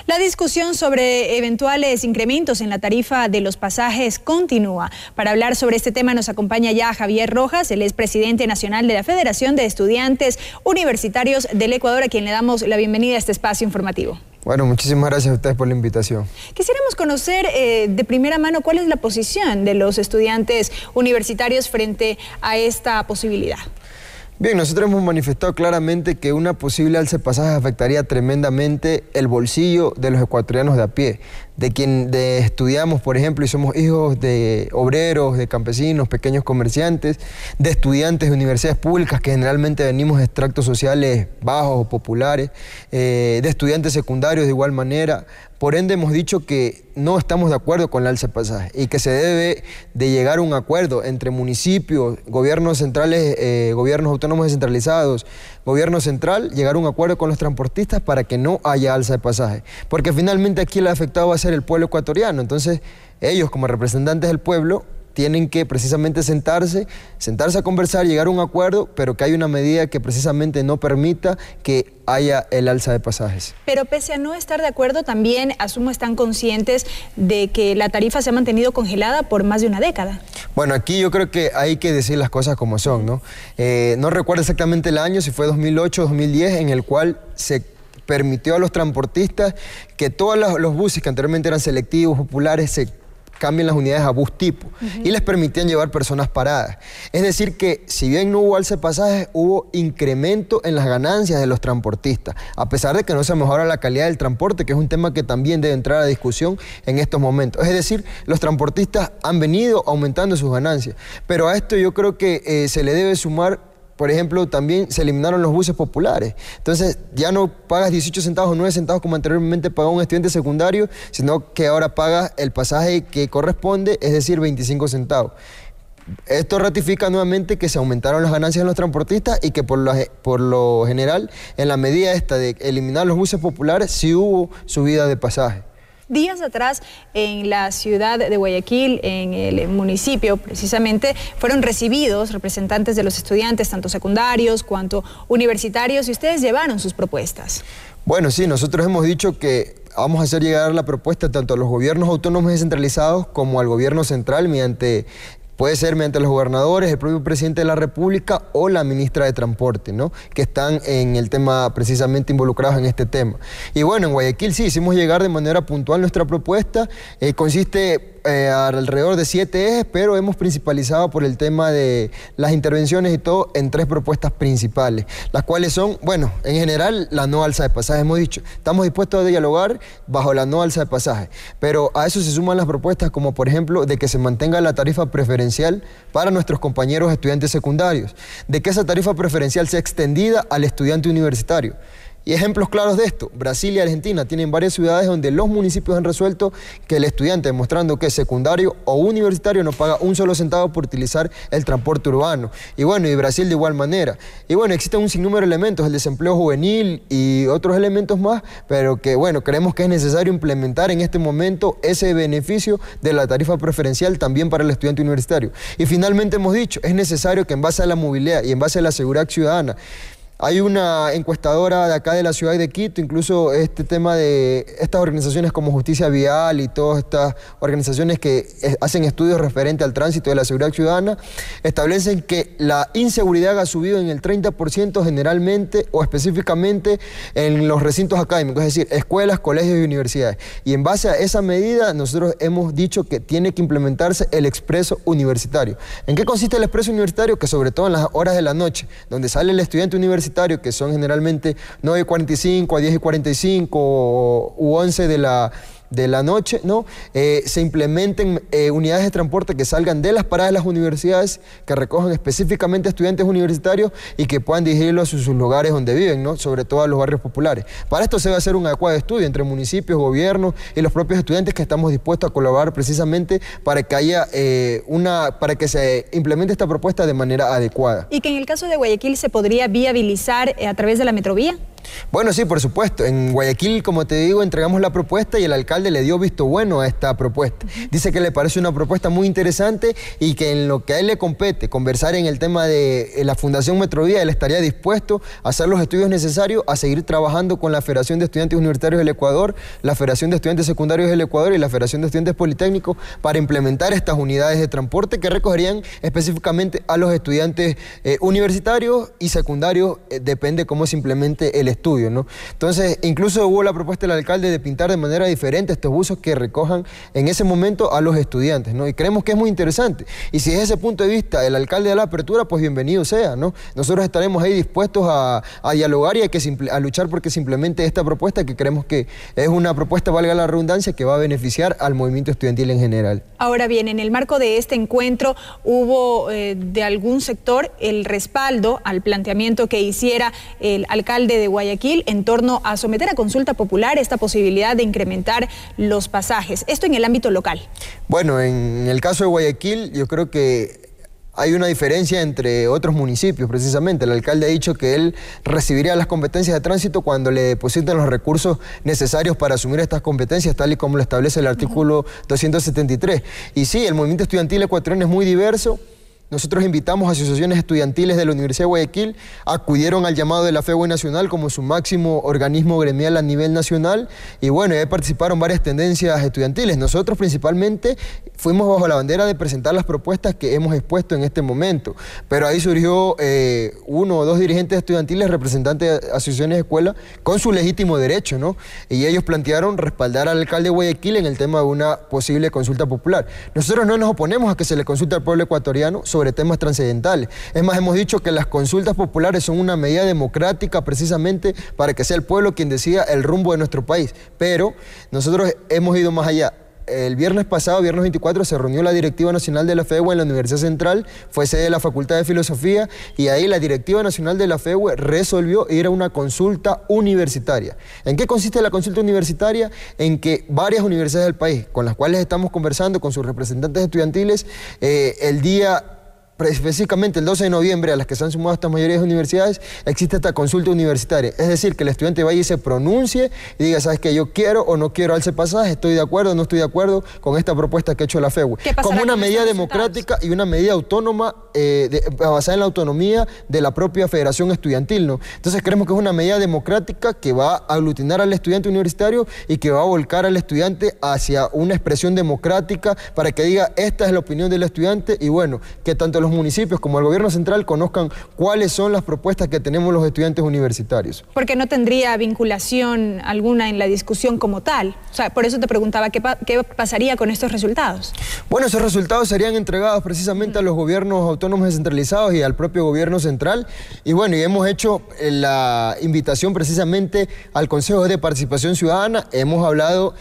La discusión sobre eventuales incrementos en la tarifa de los pasajes continúa. Para hablar sobre este tema nos acompaña ya Javier Rojas, él es presidente nacional de la Federación de Estudiantes Universitarios del Ecuador, a quien le damos la bienvenida a este espacio informativo. Bueno, muchísimas gracias a ustedes por la invitación. Quisiéramos conocer de primera mano cuál es la posición de los estudiantes universitarios frente a esta posibilidad. Bien, nosotros hemos manifestado claramente que una posible alza de pasajes afectaría tremendamente el bolsillo de los ecuatorianos de a pie, de quien estudiamos, por ejemplo, y somos hijos de obreros, de campesinos, pequeños comerciantes, de estudiantes de universidades públicas que generalmente venimos de extractos sociales bajos o populares, de estudiantes secundarios de igual manera. Por ende, hemos dicho que no estamos de acuerdo con la alza de pasajes y que se debe de llegar a un acuerdo entre municipios, gobiernos centrales, gobiernos autónomos descentralizados, gobierno central, llegar a un acuerdo con los transportistas para que no haya alza de pasajes. Porque finalmente aquí el afectado va a ser el pueblo ecuatoriano. Entonces, ellos como representantes del pueblo tienen que precisamente sentarse a conversar, llegar a un acuerdo, pero que haya una medida que precisamente no permita que haya el alza de pasajes. Pero pese a no estar de acuerdo, también asumo están conscientes de que la tarifa se ha mantenido congelada por más de una década. Bueno, aquí yo creo que hay que decir las cosas como son, ¿no? No recuerdo exactamente el año, si fue 2008 o 2010, en el cual se permitió a los transportistas que todos los buses que anteriormente eran selectivos, populares, se cambien las unidades a bus tipo y les permitían llevar personas paradas. Es decir que si bien no hubo alza de pasajes, hubo incremento en las ganancias de los transportistas, a pesar de que no se mejora la calidad del transporte, que es un tema que también debe entrar a discusión en estos momentos. Es decir, los transportistas han venido aumentando sus ganancias, pero a esto yo creo que se le debe sumar. Por ejemplo, también se eliminaron los buses populares. Entonces, ya no pagas 18 centavos o 9 centavos como anteriormente pagaba un estudiante secundario, sino que ahora pagas el pasaje que corresponde, es decir, 25 centavos. Esto ratifica nuevamente que se aumentaron las ganancias de los transportistas y que por lo general, en la medida esta de eliminar los buses populares, sí hubo subida de pasaje. Días atrás, en la ciudad de Guayaquil, en el municipio precisamente, fueron recibidos representantes de los estudiantes, tanto secundarios cuanto universitarios, y ustedes llevaron sus propuestas. Bueno, sí, nosotros hemos dicho que vamos a hacer llegar la propuesta tanto a los gobiernos autónomos descentralizados como al gobierno central puede ser mediante los gobernadores, el propio presidente de la República o la ministra de Transporte, ¿no? Que están en el tema precisamente involucrados en este tema. Y bueno, en Guayaquil sí, hicimos llegar de manera puntual nuestra propuesta. Consiste alrededor de 7 ejes, pero hemos principalizado por el tema de las intervenciones y todo en 3 propuestas principales, las cuales son, bueno, en general la no alza de pasajes. Hemos dicho, estamos dispuestos a dialogar bajo la no alza de pasajes, pero a eso se suman las propuestas como por ejemplo de que se mantenga la tarifa preferencial para nuestros compañeros estudiantes secundarios, de que esa tarifa preferencial sea extendida al estudiante universitario. Y ejemplos claros de esto, Brasil y Argentina tienen varias ciudades donde los municipios han resuelto que el estudiante, demostrando que es secundario o universitario, no paga un solo centavo por utilizar el transporte urbano. Y bueno, y Brasil de igual manera. Y bueno, existen un sinnúmero de elementos, el desempleo juvenil y otros elementos más, pero que bueno, creemos que es necesario implementar en este momento ese beneficio de la tarifa preferencial también para el estudiante universitario. Y finalmente hemos dicho, es necesario que en base a la movilidad y en base a la seguridad ciudadana, hay una encuestadora de acá de la ciudad de Quito, incluso este tema de estas organizaciones como Justicia Vial y todas estas organizaciones que hacen estudios referentes al tránsito de la seguridad ciudadana, establecen que la inseguridad ha subido en el 30% generalmente o específicamente en los recintos académicos, es decir, escuelas, colegios y universidades. Y en base a esa medida nosotros hemos dicho que tiene que implementarse el expreso universitario. ¿En qué consiste el expreso universitario? Que sobre todo en las horas de la noche, donde sale el estudiante universitario, que son generalmente 9:45 a 10:45 u 11 de la noche, ¿no? Se implementen unidades de transporte que salgan de las paradas de las universidades, que recojan específicamente estudiantes universitarios y que puedan dirigirlos a sus lugares donde viven, ¿no? Sobre todo a los barrios populares. Para esto se va a hacer un adecuado estudio entre municipios, gobiernos y los propios estudiantes, que estamos dispuestos a colaborar precisamente para que haya para que se implemente esta propuesta de manera adecuada. ¿Y que en el caso de Guayaquil se podría viabilizar a través de la metrovía? Bueno, sí, por supuesto. En Guayaquil, como te digo, entregamos la propuesta y el alcalde le dio visto bueno a esta propuesta. Dice que le parece una propuesta muy interesante y que en lo que a él le compete, conversar en el tema de la Fundación Metrovía, él estaría dispuesto a hacer los estudios necesarios, a seguir trabajando con la Federación de Estudiantes Universitarios del Ecuador, la Federación de Estudiantes Secundarios del Ecuador y la Federación de Estudiantes Politécnicos para implementar estas unidades de transporte que recogerían específicamente a los estudiantes universitarios y secundarios, depende cómo se implemente el estudio, ¿no? Entonces, incluso hubo la propuesta del alcalde de pintar de manera diferente estos buses que recojan en ese momento a los estudiantes, ¿no? Y creemos que es muy interesante. Y si desde ese punto de vista el alcalde da la apertura, pues bienvenido sea, ¿no? Nosotros estaremos ahí dispuestos a dialogar y a luchar porque se implemente esta propuesta, que creemos que es una propuesta, valga la redundancia, que va a beneficiar al movimiento estudiantil en general. Ahora bien, en el marco de este encuentro hubo de algún sector el respaldo al planteamiento que hiciera el alcalde de Guayaquil en torno a someter a consulta popular esta posibilidad de incrementar los pasajes. Esto en el ámbito local. Bueno, en el caso de Guayaquil, yo creo que hay una diferencia entre otros municipios, precisamente. El alcalde ha dicho que él recibiría las competencias de tránsito cuando le depositen los recursos necesarios para asumir estas competencias, tal y como lo establece el artículo 273. Y sí, el movimiento estudiantil ecuatoriano es muy diverso. Nosotros invitamos a asociaciones estudiantiles de la Universidad de Guayaquil, acudieron al llamado de la FEWE Nacional como su máximo organismo gremial a nivel nacional y bueno, ahí participaron varias tendencias estudiantiles. Nosotros principalmente fuimos bajo la bandera de presentar las propuestas que hemos expuesto en este momento, pero ahí surgió uno o dos dirigentes estudiantiles, representantes de asociaciones de escuela, con su legítimo derecho, ¿no? Y ellos plantearon respaldar al alcalde de Guayaquil en el tema de una posible consulta popular. Nosotros no nos oponemos a que se le consulte al pueblo ecuatoriano sobre temas trascendentales. Es más, hemos dicho que las consultas populares son una medida democrática precisamente para que sea el pueblo quien decida el rumbo de nuestro país. Pero nosotros hemos ido más allá. El viernes pasado, viernes 24, se reunió la Directiva Nacional de la FEWE en la Universidad Central, fue sede de la Facultad de Filosofía y ahí la Directiva Nacional de la FEWE resolvió ir a una consulta universitaria. ¿En qué consiste la consulta universitaria? En que varias universidades del país, con las cuales estamos conversando, con sus representantes estudiantiles, el día específicamente el 12 de noviembre, a las que se han sumado estas mayorías de universidades, existe esta consulta universitaria. Es decir, que el estudiante vaya y se pronuncie y diga, ¿sabes qué? Yo quiero o no quiero alce pasaje, estoy de acuerdo o no estoy de acuerdo con esta propuesta que ha hecho la FEWE. Como una medida democrática y una medida autónoma, basada en la autonomía de la propia federación estudiantil, ¿no? Entonces creemos que es una medida democrática que va a aglutinar al estudiante universitario y que va a volcar al estudiante hacia una expresión democrática para que diga, esta es la opinión del estudiante y bueno, que tanto los municipios como el gobierno central conozcan cuáles son las propuestas que tenemos los estudiantes universitarios. Porque no tendría vinculación alguna en la discusión como tal. O sea, por eso te preguntaba qué pasaría con estos resultados. Bueno, esos resultados serían entregados precisamente a los gobiernos autónomos descentralizados y al propio gobierno central. Y bueno, y hemos hecho la invitación precisamente al Consejo de Participación Ciudadana. Hemos hablado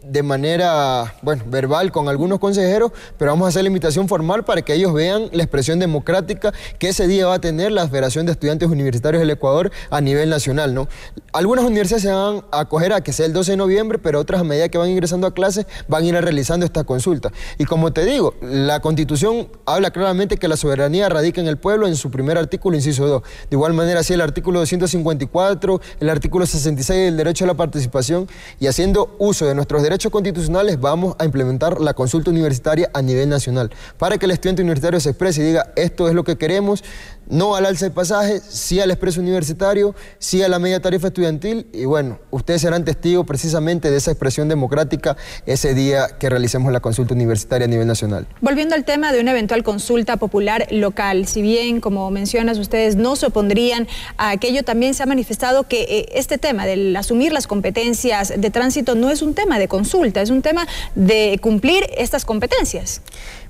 de manera, verbal con algunos consejeros, pero vamos a hacer la invitación formal para que ellos vean la expresión democrática que ese día va a tener la Federación de Estudiantes Universitarios del Ecuador a nivel nacional, ¿no? Algunas universidades se van a acoger a que sea el 12 de noviembre, pero otras a medida que van ingresando a clases van a ir realizando esta consulta. Y como te digo, la Constitución habla claramente que la soberanía radica en el pueblo en su primer artículo, inciso 2. De igual manera, así el artículo 254, el artículo 66 del derecho a la participación, y haciendo uso de nuestros derechos constitucionales vamos a implementar la consulta universitaria a nivel nacional para que el estudiante universitario se exprese y diga, esto es lo que queremos, no al alza de pasaje, sí al expreso universitario, sí a la media tarifa estudiantil y bueno, ustedes serán testigos precisamente de esa expresión democrática ese día que realicemos la consulta universitaria a nivel nacional. Volviendo al tema de una eventual consulta popular local, si bien, como mencionas, ustedes no se opondrían a aquello, también se ha manifestado que este tema del asumir las competencias de tránsito no es un tema de consulta, es un tema de cumplir estas competencias.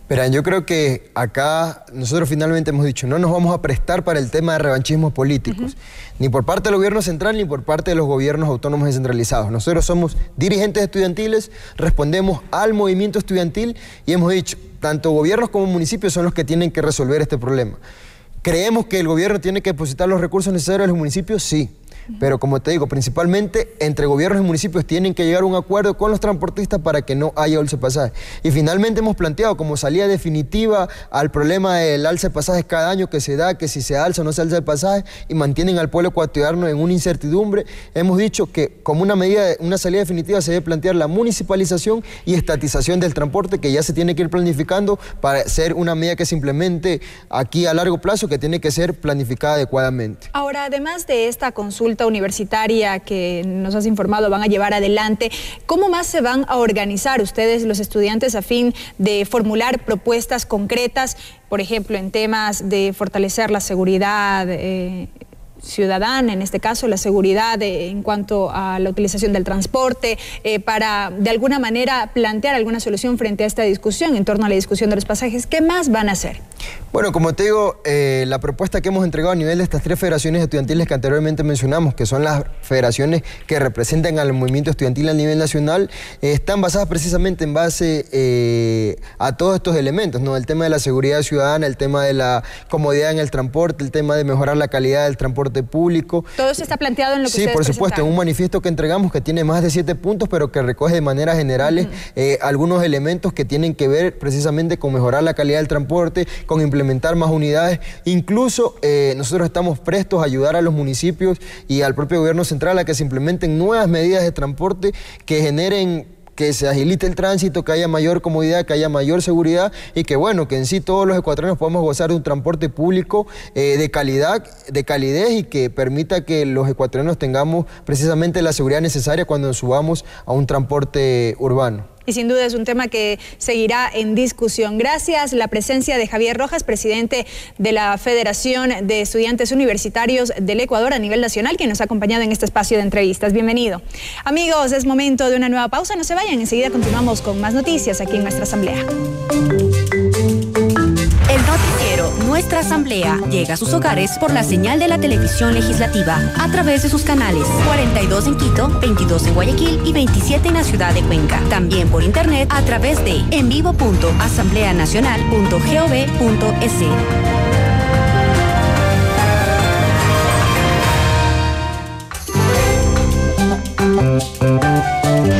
Verán, yo creo que acá nosotros finalmente hemos dicho, no nos vamos a prestar para el tema de revanchismos políticos, ni por parte del gobierno central, ni por parte de los gobiernos autónomos descentralizados. Nosotros somos dirigentes estudiantiles, respondemos al movimiento estudiantil y hemos dicho, tanto gobiernos como municipios son los que tienen que resolver este problema. ¿Creemos que el gobierno tiene que depositar los recursos necesarios a los municipios? Sí. Pero como te digo, principalmente entre gobiernos y municipios tienen que llegar a un acuerdo con los transportistas para que no haya alza de pasaje. Y finalmente hemos planteado como salida definitiva al problema del alza de pasajes cada año que se da, que si se alza o no se alza de pasaje, y mantienen al pueblo ecuatoriano en una incertidumbre. Hemos dicho que como una medida, una salida definitiva se debe plantear la municipalización y estatización del transporte, que ya se tiene que ir planificando para ser una medida que se implemente aquí a largo plazo, que tiene que ser planificada adecuadamente. Ahora, además de esta consulta universitaria que nos has informado van a llevar adelante, ¿cómo más se van a organizar ustedes, los estudiantes, a fin de formular propuestas concretas, por ejemplo, en temas de fortalecer la seguridad ciudadana, en este caso la seguridad en cuanto a la utilización del transporte, para de alguna manera plantear alguna solución frente a esta discusión, en torno a la discusión de los pasajes? ¿Qué más van a hacer? Bueno, como te digo, la propuesta que hemos entregado a nivel de estas 3 federaciones estudiantiles que anteriormente mencionamos, que son las federaciones que representan al movimiento estudiantil a nivel nacional, están basadas precisamente en base a todos estos elementos, ¿no? El tema de la seguridad ciudadana, el tema de la comodidad en el transporte, el tema de mejorar la calidad del transporte público. ¿Todo eso está planteado en lo que ustedes presentaron? Sí, por supuesto, en un manifiesto que entregamos que tiene más de 7 puntos, pero que recoge de manera generales algunos elementos que tienen que ver precisamente con mejorar la calidad del transporte, con implementar más unidades. Incluso nosotros estamos prestos a ayudar a los municipios y al propio gobierno central a que se implementen nuevas medidas de transporte que generen, que se agilite el tránsito, que haya mayor comodidad, que haya mayor seguridad y que, bueno, que en sí todos los ecuatorianos podamos gozar de un transporte público de calidad, de calidez, y que permita que los ecuatorianos tengamos precisamente la seguridad necesaria cuando nos subamos a un transporte urbano. Y sin duda es un tema que seguirá en discusión. Gracias la presencia de Javier Rojas, presidente de la Federación de Estudiantes Universitarios del Ecuador a nivel nacional, quien nos ha acompañado en este espacio de entrevistas. Bienvenido. Amigos, es momento de una nueva pausa. No se vayan, enseguida continuamos con más noticias aquí en nuestra asamblea. El noticiero Nuestra Asamblea llega a sus hogares por la señal de la televisión legislativa a través de sus canales 42 en Quito, 22 en Guayaquil y 27 en la ciudad de Cuenca. También por internet a través de envivo.asambleanacional.gov.es.